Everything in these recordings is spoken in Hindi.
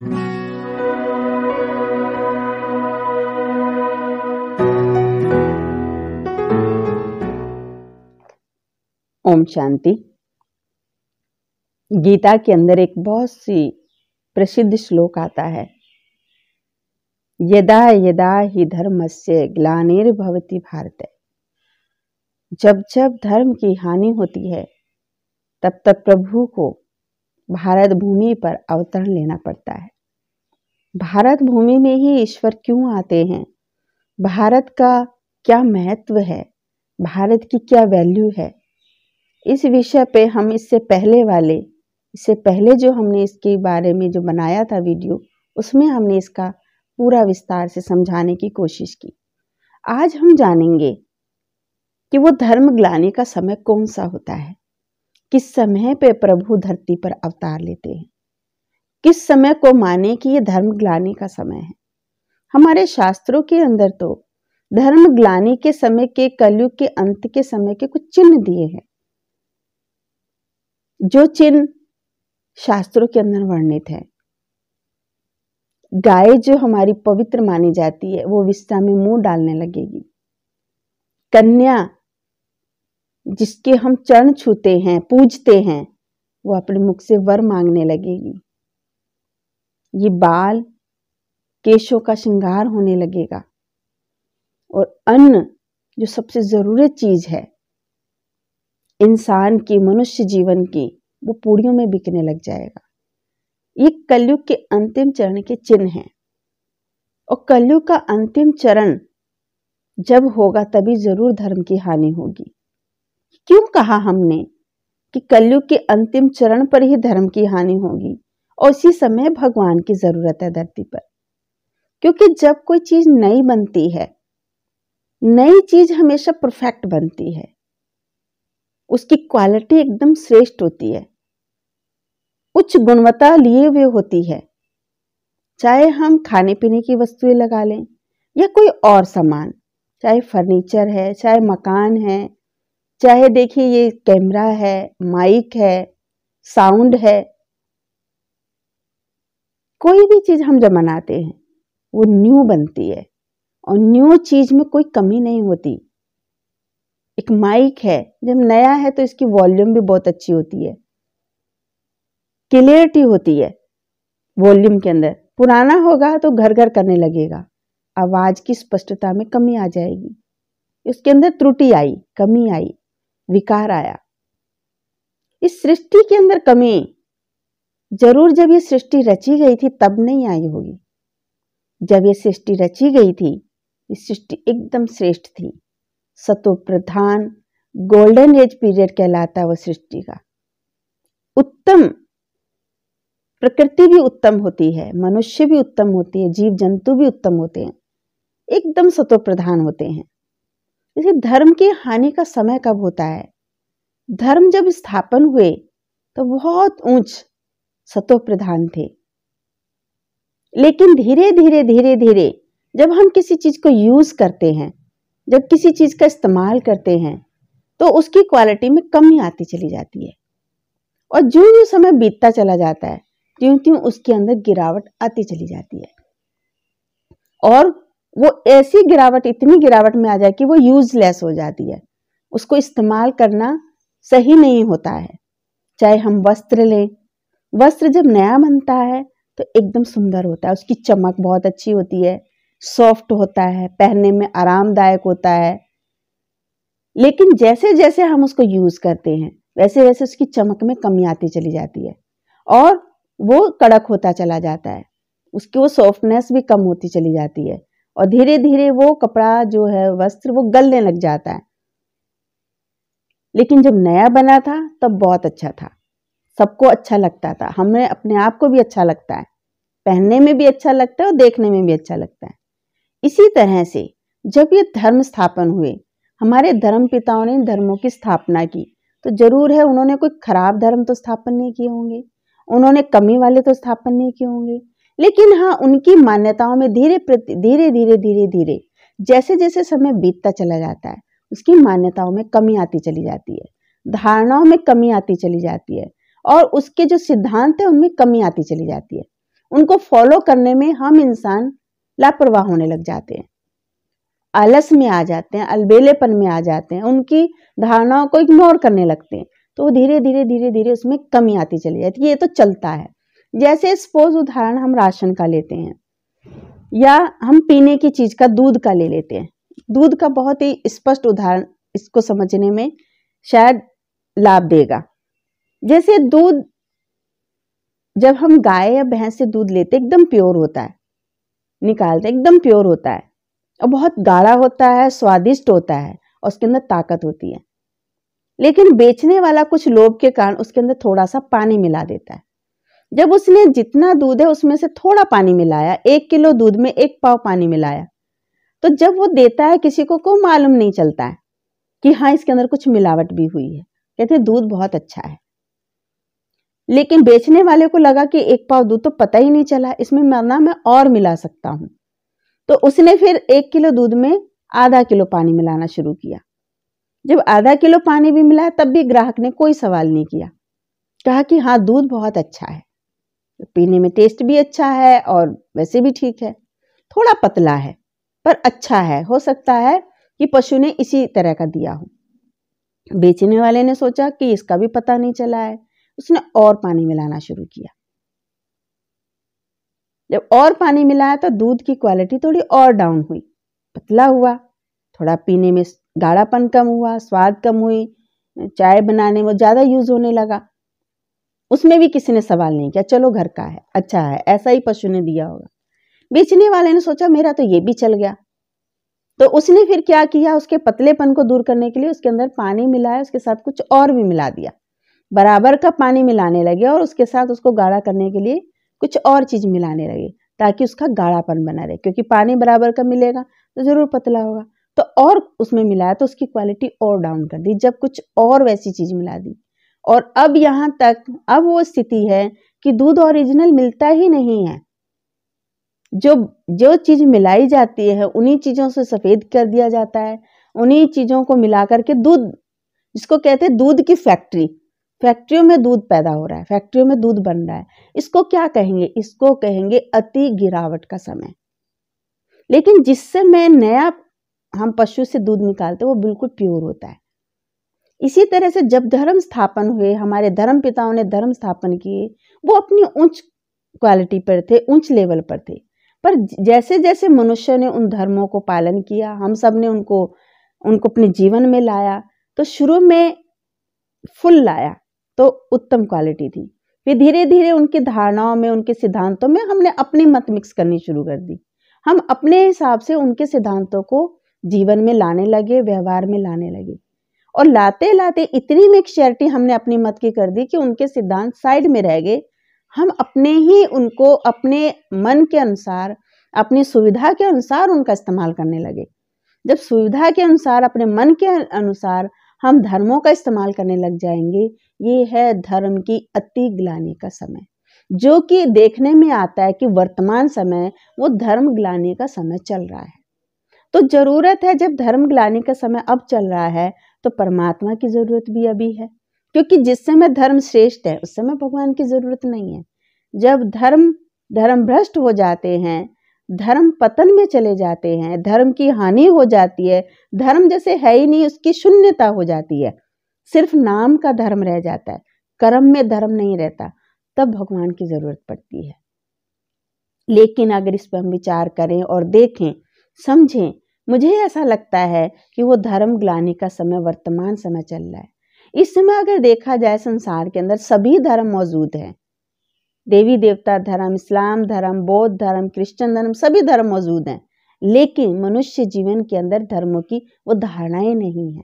ओम शांति। गीता के अंदर एक बहुत सी प्रसिद्ध श्लोक आता है, यदा यदा हि धर्मस्य ग्लानिर्भवति भारत। जब जब धर्म की हानि होती है तब तब प्रभु को भारत भूमि पर अवतरण लेना पड़ता है। भारत भूमि में ही ईश्वर क्यों आते हैं, भारत का क्या महत्व है, भारत की क्या वैल्यू है, इस विषय पे हम इससे पहले जो हमने इसके बारे में जो बनाया था वीडियो, उसमें हमने इसका पूरा विस्तार से समझाने की कोशिश की। आज हम जानेंगे कि वो धर्म ग्लानि का समय कौन सा होता है, किस समय पे प्रभु धरती पर अवतार लेते हैं, किस समय को माने कि ये धर्म ग्लानि का समय है। हमारे शास्त्रों के अंदर तो धर्म ग्लानि के समय के, कलयुग के अंत के समय के कुछ चिन्ह दिए हैं। जो चिन्ह शास्त्रों के अंदर वर्णित है, गाय जो हमारी पवित्र मानी जाती है वो विष्ठा में मुंह डालने लगेगी। कन्या जिसके हम चरण छूते हैं, पूजते हैं, वो अपने मुख से वर मांगने लगेगी। ये बाल केशों का श्रृंगार होने लगेगा और अन्न जो सबसे जरूरी चीज है इंसान की, मनुष्य जीवन की, वो पूड़ियों में बिकने लग जाएगा। ये कलयुग के अंतिम चरण के चिन्ह हैं और कलयुग का अंतिम चरण जब होगा तभी जरूर धर्म की हानि होगी। क्यों कहा हमने कि कलयुग के अंतिम चरण पर ही धर्म की हानि होगी और इसी समय भगवान की जरूरत है धरती पर। क्योंकि जब कोई चीज नई बनती है, नई चीज हमेशा परफेक्ट बनती है, उसकी क्वालिटी एकदम श्रेष्ठ होती है, उच्च गुणवत्ता लिए हुए होती है। चाहे हम खाने पीने की वस्तुएं लगा लें या कोई और सामान, चाहे फर्नीचर है, चाहे मकान है, चाहे देखिए ये कैमरा है, माइक है, साउंड है, कोई भी चीज हम जब बनाते हैं वो न्यू बनती है और न्यू चीज में कोई कमी नहीं होती। एक माइक है, जब नया है तो इसकी वॉल्यूम भी बहुत अच्छी होती है, क्लियरिटी होती है वॉल्यूम के अंदर। पुराना होगा तो घर घर करने लगेगा, आवाज की स्पष्टता में कमी आ जाएगी, उसके अंदर त्रुटि आई, कमी आई, विकार आया। इस सृष्टि के अंदर कमी जरूर जब ये सृष्टि रची गई थी तब नहीं आई होगी। जब ये सृष्टि रची गई थी, ये सृष्टि एकदम श्रेष्ठ थी, सतो प्रधान गोल्डन एज पीरियड कहलाता है वो सृष्टि का। उत्तम प्रकृति भी उत्तम होती है, मनुष्य भी उत्तम होती है, जीव जंतु भी उत्तम होते हैं, एकदम सतो प्रधान होते हैं। इसे धर्म की हानि का समय कब होता है? धर्म जब स्थापन हुए तो बहुत ऊंच सतो प्रधान थे, लेकिन धीरे धीरे जब हम किसी चीज को यूज करते हैं, जब किसी चीज का इस्तेमाल करते हैं तो उसकी क्वालिटी में कमी आती चली जाती है और जो समय बीतता चला जाता है त्यों त्यों उसके अंदर गिरावट आती चली जाती है और वो ऐसी गिरावट, इतनी गिरावट में आ जाए कि वो यूजलेस हो जाती है, उसको इस्तेमाल करना सही नहीं होता है। चाहे हम वस्त्र लें, वस्त्र जब नया बनता है तो एकदम सुंदर होता है, उसकी चमक बहुत अच्छी होती है, सॉफ्ट होता है, पहनने में आरामदायक होता है। लेकिन जैसे जैसे हम उसको यूज करते हैं वैसे वैसे उसकी चमक में कमी आती चली जाती है और वो कड़क होता चला जाता है, उसकी वो सॉफ्टनेस भी कम होती चली जाती है और धीरे धीरे वो कपड़ा जो है, वस्त्र, वो गलने लग जाता है। लेकिन जब नया बना था तब बहुत अच्छा था, सबको अच्छा लगता था, हमें अपने आप को भी अच्छा लगता है, पहनने में भी अच्छा लगता है और देखने में भी अच्छा लगता है। इसी तरह से जब ये धर्म स्थापन हुए, हमारे धर्म पिताओं ने धर्मों की स्थापना की, तो जरूर है उन्होंने कोई खराब धर्म तो स्थापन नहीं किए होंगे, उन्होंने कमी वाले तो स्थापन नहीं किए होंगे, लेकिन हाँ उनकी मान्यताओं में धीरे धीरे जैसे जैसे समय बीतता चला जाता है उसकी मान्यताओं में कमी आती चली जाती है, धारणाओं में कमी आती चली जाती है और उसके जो सिद्धांत है उनमें कमी आती चली जाती है। उनको फॉलो करने में हम इंसान लापरवाह होने लग जाते हैं, आलस में आ जाते हैं, अलबेलेपन में आ जाते हैं, उनकी धारणाओं को इग्नोर करने लगते हैं। तो धीरे धीरे धीरे धीरे उसमें कमी आती चली जाती है। ये तो चलता है। जैसे सपोज उदाहरण हम राशन का लेते हैं या हम पीने की चीज का दूध का ले लेते हैं। दूध का बहुत ही स्पष्ट उदाहरण इसको समझने में शायद लाभ देगा। जैसे दूध, जब हम गाय या भैंस से दूध लेते एकदम प्योर होता है, निकालते एकदम प्योर होता है और बहुत गाढ़ा होता है, स्वादिष्ट होता है और उसके अंदर ताकत होती है। लेकिन बेचने वाला कुछ लोभ के कारण उसके अंदर थोड़ा सा पानी मिला देता है। जब उसने जितना दूध है उसमें से थोड़ा पानी मिलाया, 1 किलो दूध में 1 पाव पानी मिलाया, तो जब वो देता है किसी को मालूम नहीं चलता है कि हाँ इसके अंदर कुछ मिलावट भी हुई है, कहते दूध बहुत अच्छा है। लेकिन बेचने वाले को लगा कि 1 पाव दूध तो पता ही नहीं चला, इसमें मैं और मिला सकता हूं, तो उसने फिर 1 किलो दूध में आधा किलो पानी मिलाना शुरू किया। जब आधा किलो पानी भी मिला तब भी ग्राहक ने कोई सवाल नहीं किया, कहा कि हाँ दूध बहुत अच्छा है, पीने में टेस्ट भी अच्छा है और वैसे भी ठीक है, थोड़ा पतला है पर अच्छा है, हो सकता है कि पशु ने इसी तरह का दिया हो। बेचने वाले ने सोचा कि इसका भी पता नहीं चला है, उसने और पानी मिलाना शुरू किया। जब और पानी मिलाया तो दूध की क्वालिटी थोड़ी और डाउन हुई, पतला हुआ, थोड़ा पीने में गाढ़ापन कम हुआ, स्वाद कम हुई, चाय बनाने में ज्यादा यूज होने लगा। उसमें भी किसी ने सवाल नहीं किया, चलो घर का है, अच्छा है, ऐसा ही पशु ने दिया होगा। बेचने वाले ने सोचा मेरा तो ये भी चल गया, तो उसने फिर क्या किया, उसके पतलेपन को दूर करने के लिए उसके अंदर पानी मिलाया, उसके साथ कुछ और भी मिला दिया, बराबर का पानी मिलाने लगे और उसके साथ उसको गाढ़ा करने के लिए कुछ और चीज मिलाने लगे ताकि उसका गाढ़ापन बना रहे, क्योंकि पानी बराबर का मिलेगा तो जरूर पतला होगा। तो और उसमें मिलाया तो उसकी क्वालिटी और डाउन कर दी, जब कुछ और वैसी चीज मिला दी, और अब यहां तक अब वो स्थिति है कि दूध ओरिजिनल मिलता ही नहीं है। जो चीज मिलाई जाती है उन्हीं चीजों से सफेद कर दिया जाता है, उन्हीं चीजों को मिला करके दूध, जिसको कहते हैं दूध की फैक्ट्रियों में दूध पैदा हो रहा है, फैक्ट्रियों में दूध बन रहा है। इसको क्या कहेंगे, इसको कहेंगे अति गिरावट का समय। लेकिन जिस समय नया हम पशु से दूध निकालते वो बिल्कुल प्योर होता है। इसी तरह से जब धर्म स्थापन हुए, हमारे धर्म पिताओं ने धर्म स्थापन किए, वो अपनी उच्च क्वालिटी पर थे, उच्च लेवल पर थे। पर जैसे जैसे मनुष्य ने उन धर्मों को पालन किया, हम सब ने उनको अपने जीवन में लाया, तो शुरू में फुल लाया तो उत्तम क्वालिटी थी, फिर धीरे धीरे उनकी धारणाओं में, उनके सिद्धांतों में हमने अपनी मत मिक्स करनी शुरू कर दी। हम अपने हिसाब से उनके सिद्धांतों को जीवन में लाने लगे, व्यवहार में लाने लगे, और लाते लाते इतनी मिक्सचरिटी हमने अपनी मत की कर दी कि उनके सिद्धांत साइड में रह गए। हम अपने ही उनको अपने मन के अनुसार, अपनी सुविधा के अनुसार उनका इस्तेमाल करने लगे। जब सुविधा के अनुसार, अपने मन के अनुसार हम धर्मों का इस्तेमाल करने लग जाएंगे, ये है धर्म की अति ग्लानि का समय, जो कि देखने में आता है कि वर्तमान समय वो धर्म ग्लानि का समय चल रहा है। तो जरूरत है, जब धर्म ग्लानि का समय अब चल रहा है तो परमात्मा की जरूरत भी अभी है, क्योंकि जिस समय धर्म श्रेष्ठ है उस समय भगवान की जरूरत नहीं है। जब धर्म भ्रष्ट हो जाते हैं, धर्म पतन में चले जाते हैं, धर्म की हानि हो जाती है, धर्म जैसे है ही नहीं, उसकी शून्यता हो जाती है, सिर्फ नाम का धर्म रह जाता है, कर्म में धर्म नहीं रहता, तब भगवान की जरूरत पड़ती है। लेकिन अगर इस पर हम विचार करें और देखें, समझें, मुझे ऐसा लगता है कि वो धर्म ग्लानि का समय वर्तमान समय चल रहा है। इस समय अगर देखा जाए संसार के अंदर सभी धर्म मौजूद हैं, देवी देवता धर्म, इस्लाम धर्म, बौद्ध धर्म, क्रिश्चियन धर्म, सभी धर्म मौजूद हैं, लेकिन मनुष्य जीवन के अंदर धर्मों की वो धारणाएं नहीं है।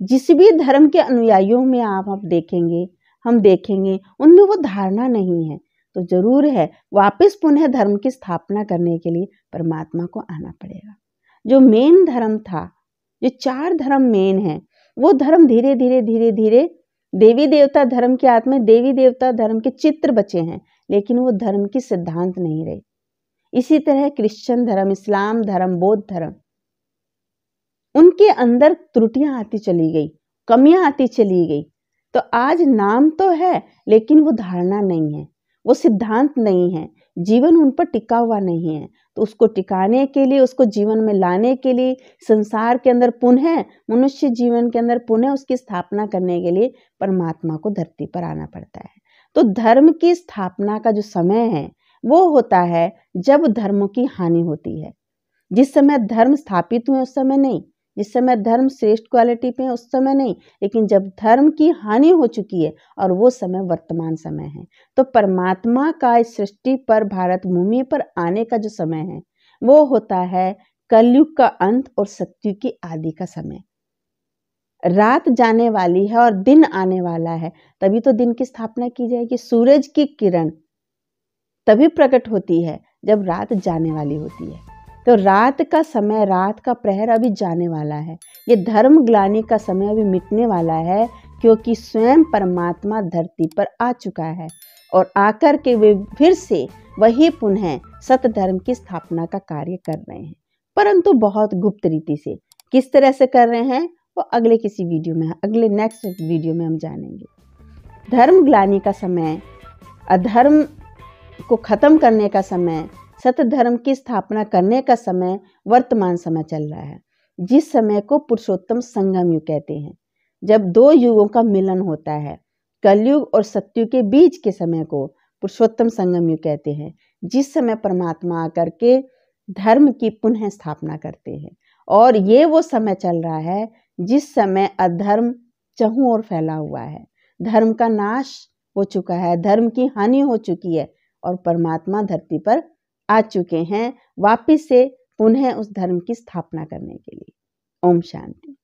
जिस भी धर्म के अनुयायियों में आप देखेंगे, हम देखेंगे, उनमें वो धारणा नहीं है। तो जरूर है वापस पुनः धर्म की स्थापना करने के लिए परमात्मा को आना पड़ेगा। जो मेन धर्म था, जो 4 धर्म मेन है, वो धर्म धीरे धीरे धीरे धीरे देवी देवता धर्म के आत्मा, देवी देवता धर्म के चित्र बचे हैं, लेकिन वो धर्म की सिद्धांत नहीं रहे। इसी तरह क्रिश्चियन धर्म, इस्लाम धर्म, बौद्ध धर्म, उनके अंदर त्रुटियां आती चली गई, कमियां आती चली गई। तो आज नाम तो है लेकिन वो धारणा नहीं है, वो सिद्धांत नहीं है, जीवन उन पर टिका हुआ नहीं है। तो उसको टिकाने के लिए, उसको जीवन में लाने के लिए, संसार के अंदर पुनः, मनुष्य जीवन के अंदर पुनः उसकी स्थापना करने के लिए परमात्मा को धरती पर आना पड़ता है। तो धर्म की स्थापना का जो समय है वो होता है जब धर्म की हानि होती है। जिस समय धर्म स्थापित हुए उस समय नहीं, जिस समय धर्म श्रेष्ठ क्वालिटी पे है उस समय नहीं, लेकिन जब धर्म की हानि हो चुकी है और वो समय वर्तमान समय है। तो परमात्मा का इस सृष्टि पर, भारत भूमि पर आने का जो समय है वो होता है कलयुग का अंत और सतयुग की आदि का समय। रात जाने वाली है और दिन आने वाला है, तभी तो दिन की स्थापना की जाएगी। सूरज की किरण तभी प्रकट होती है जब रात जाने वाली होती है। तो रात का समय, रात का प्रहर अभी जाने वाला है। ये धर्म ग्लानि का समय अभी मिटने वाला है, क्योंकि स्वयं परमात्मा धरती पर आ चुका है और आकर के वे फिर से वही पुनः सत धर्म की स्थापना का कार्य कर रहे हैं, परंतु बहुत गुप्त रीति से। किस तरह से कर रहे हैं वो अगले किसी वीडियो में, अगले नेक्स्ट वीडियो में हम जानेंगे। धर्म ग्लानि का समय, अधर्म को खत्म करने का समय, सत धर्म की स्थापना करने का समय वर्तमान समय चल रहा है, जिस समय को पुरुषोत्तम संगम युग कहते हैं। जब दो युगों का मिलन होता है, कलयुग और सतयुग के बीच के समय को पुरुषोत्तम संगम युग कहते हैं, जिस समय परमात्मा आकर के धर्म की पुनः स्थापना करते हैं। और ये वो समय चल रहा है जिस समय अधर्म चहुं ओर फैला हुआ है, धर्म का नाश हो चुका है, धर्म की हानि हो चुकी है और परमात्मा धरती पर आ चुके हैं वापिस से पुनः उस धर्म की स्थापना करने के लिए। ओम शांति।